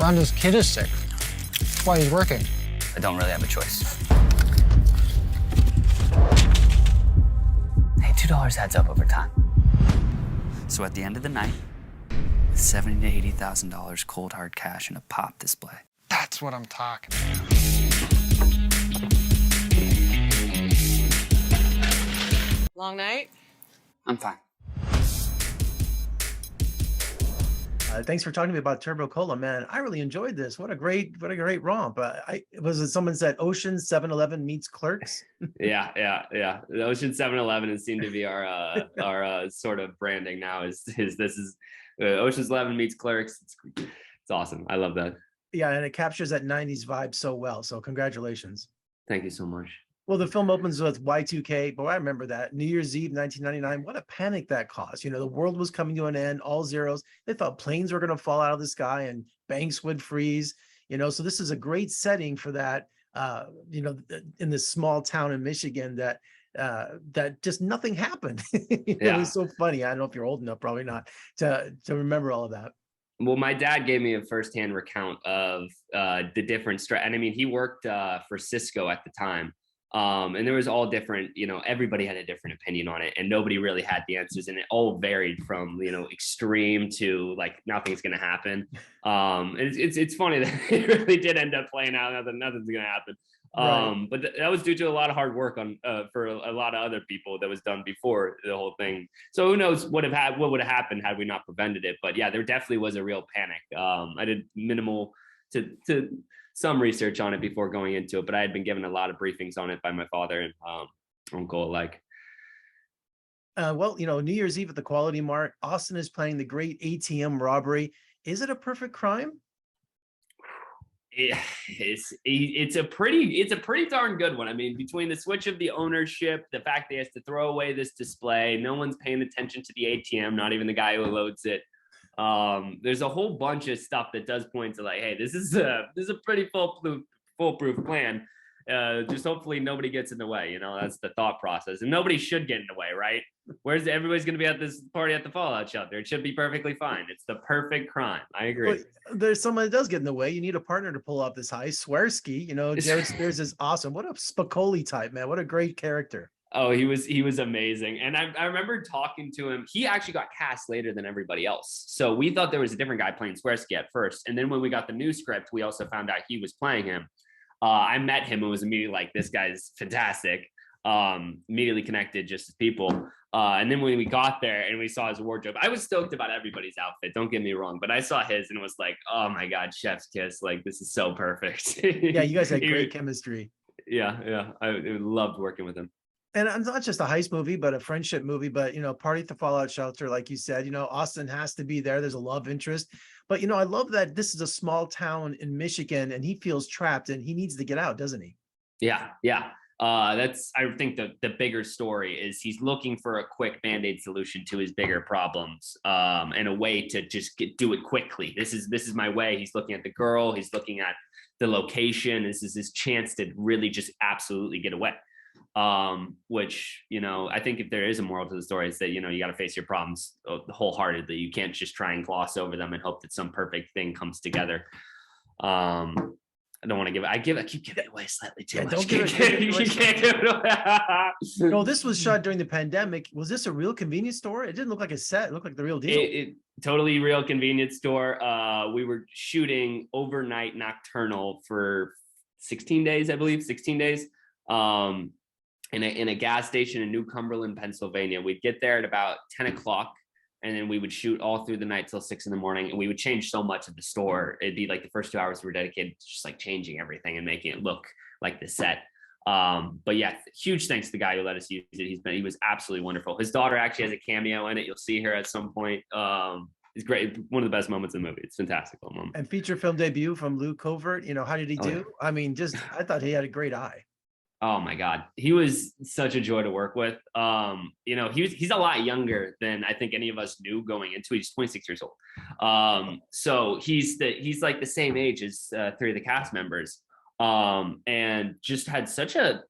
John, this kid is sick. That's why he's working. I don't really have a choice. Hey, $2 adds up over time. So at the end of the night, with $70,000 to $80,000 cold hard cash and a pop display. That's what I'm talking about. Long night? I'm fine. Thanks for talking to me about Turbo Cola, man. I really enjoyed this. What a great romp. Someone said Ocean 7-Eleven meets Clerks. Yeah. The Ocean 7-Eleven has seemed to be our sort of branding now. Ocean's 11 meets Clerks. It's awesome. I love that. Yeah, and it captures that 90s vibe so well. So congratulations. Thank you so much. Well, the film opens with Y2K. Boy, I remember that. New Year's Eve, 1999. What a panic that caused. The world was coming to an end, all zeros. They thought planes were going to fall out of the sky and banks would freeze. So this is a great setting for that, in this small town in Michigan that just nothing happened. It was so funny. I don't know if you're old enough, probably not, to remember all of that. Well, my dad gave me a firsthand recount of the different and I mean, he worked for Cisco at the time. And there was all different, everybody had a different opinion on it and nobody really had the answers, and it all varied from, extreme to like, nothing's going to happen. It's funny that it really did end up playing out. Nothing's going to happen. Right. But that was due to a lot of hard work on for a lot of other people that was done before the whole thing. So who knows what would have happened had we not prevented it. But yeah, there definitely was a real panic. I did minimal to some research on it before going into it, but I had been given a lot of briefings on it by my father and uncle alike. New Year's Eve at the Quality Mart, Austin is planning the great ATM robbery. Is it a perfect crime? It's a pretty darn good one. I mean, between the switch of the ownership, the fact that he has to throw away this display, no one's paying attention to the ATM, not even the guy who loads it. There's a whole bunch of stuff that does point to like, hey, this is a pretty foolproof plan. Just hopefully nobody gets in the way. That's the thought process, and nobody should get in the way, right? Everybody's going to be at this party at the Fallout shelter. It should be perfectly fine. It's the perfect crime. I agree. Well, there's someone that does get in the way. You need a partner to pull off this heist. Swersky, Jared Spears is awesome. What a Spicoli type, man. What a great character. Oh, he was amazing. And I remember talking to him. He actually got cast later than everybody else. So we thought there was a different guy playing Swersky at first. And then when we got the new script, we also found out he was playing him. I met him and was immediately like, this guy's fantastic. Immediately connected just as people. And then when we got there and we saw his wardrobe, I was stoked about everybody's outfit. Don't get me wrong. But I saw his and was like, oh my God, chef's kiss. Like, this is so perfect. Yeah, you guys had great chemistry. Yeah. I loved working with him. And it's not just a heist movie, but a friendship movie. But, party at the Fallout shelter, like you said, Austin has to be there. There's a love interest. But, I love that this is a small town in Michigan and he feels trapped and he needs to get out, doesn't he? Yeah. That's, I think the bigger story is he's looking for a quick Band-Aid solution to his bigger problems, and a way to just do it quickly. This is my way. He's looking at the girl. He's looking at the location. This is his chance to really just absolutely get away. Which, I think if there is a moral to the story, it's that, you got to face your problems wholeheartedly. You can't just try and gloss over them and hope that some perfect thing comes together. I don't want to I keep giving it away slightly too much. Don't give it away. You can't give it away. No, this was shot during the pandemic. Was this a real convenience store? It didn't look like a set. It looked like the real deal. It totally real convenience store. We were shooting overnight nocturnal for 16 days, I believe, 16 days. In a gas station in New Cumberland, Pennsylvania. We'd get there at about 10 o'clock. And then we would shoot all through the night till 6 a.m. and we would change so much of the store. It'd be like the first 2 hours were dedicated to just like changing everything and making it look like the set. But yeah, huge thanks to the guy who let us use it. He was absolutely wonderful. His daughter actually has a cameo in it. You'll see her at some point. It's great. One of the best moments in the movie. It's a fantastic little moment. And feature film debut from Lou Covert. How did he do? Yeah. I mean, I thought he had a great eye. Oh my God. He was such a joy to work with. He's a lot younger than I think any of us knew going into it. He's 26 years old. So he's like the same age as three of the cast members. And just had such a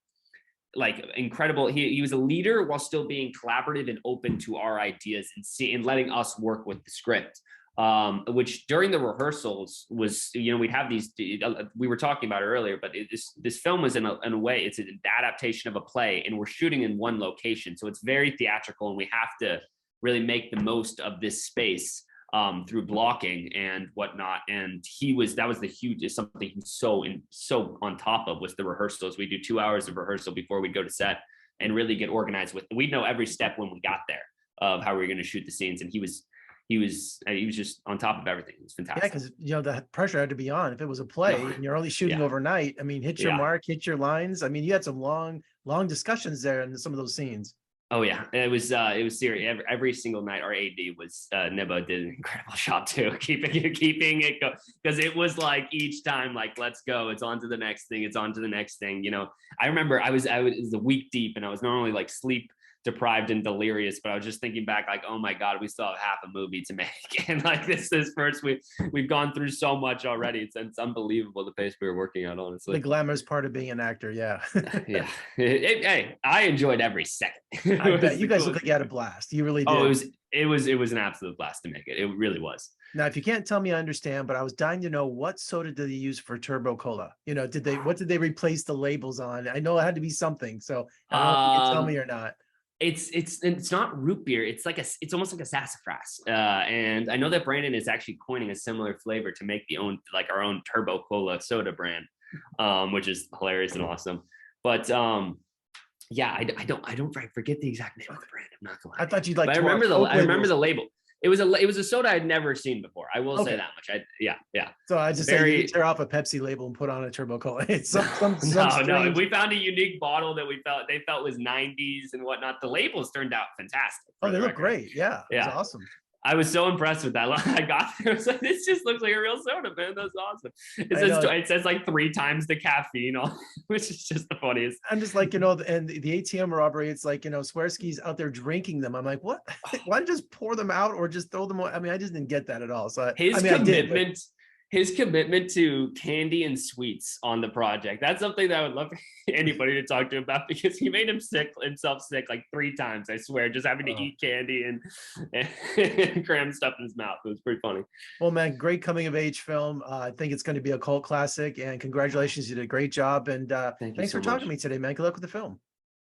incredible, he was a leader while still being collaborative and open to our ideas and letting us work with the script. which during the rehearsals was, we'd have these, we were talking about it earlier, but this film was in a way, it's an adaptation of a play, and we're shooting in one location. So it's very theatrical, and we have to really make the most of this space through blocking and whatnot. And that was the hugest, something he's so on top of, was the rehearsals. We do 2 hours of rehearsal before we go to set and really get organized with, we'd know every step when we got there of how we were going to shoot the scenes. And he was just on top of everything. It was fantastic. Yeah, because the pressure had to be on. If it was a play and you're only shooting overnight, I mean, hit your mark, hit your lines. I mean, you had some long discussions there in some of those scenes. Oh yeah, it was serious. Every single night, our AD was Nebo did an incredible job too, keeping it go, because it was like each time, like, let's go, it's on to the next thing, it's on to the next thing. I remember it was a week deep, and I was normally like sleep deprived and delirious, but I was just thinking back, like, oh my God, we still have half a movie to make, and like this first, we've gone through so much already. It's unbelievable the pace we were working at, honestly. The glamorous part of being an actor, yeah. Yeah. Hey, I enjoyed every second. I bet you guys look like you had a blast. You really did. Oh, it was an absolute blast to make it. It really was. Now, if you can't tell me, I understand, but I was dying to know, what soda did they use for Turbo Cola? What did they replace the labels on? I know it had to be something, so I don't know if you can tell me or not. It's not root beer. It's almost like a sassafras. And I know that Brandon is actually coining a similar flavor to make our own Turbo Cola soda brand, which is hilarious and awesome. But yeah, I forget the exact name of the brand. I'm not gonna lie. I thought you'd like. But I remember the label. It was a soda I'd never seen before. I will say that much. Yeah. So I just say you tear off a Pepsi label and put on a Turbo Cola. It's no. We found a unique bottle that they felt was 90s and whatnot. The labels turned out fantastic. Oh, they look great. Yeah. It's awesome. I was so impressed with that. I got there. I was like, this just looks like a real soda, man. That's awesome. It says like 3 times the caffeine, which is just the funniest. I'm just like, and the ATM robbery, it's like, Swersky's out there drinking them. I'm like, what? Why don't you just pour them out or just throw them away? I mean, I just didn't get that at all. So his commitment to candy and sweets on the project, that's something that I would love anybody to talk to about, because he made himself sick like 3 times, I swear, just having to eat candy and cram stuff in his mouth. It was pretty funny. Well, man, great coming of age film. I think it's going to be a cult classic, and congratulations. You did a great job. And thanks for talking to me today, man. Good luck with the film.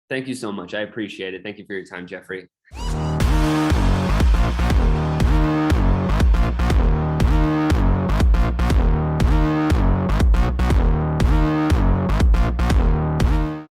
Thank you so much. I appreciate it. Thank you for your time, Jeffrey.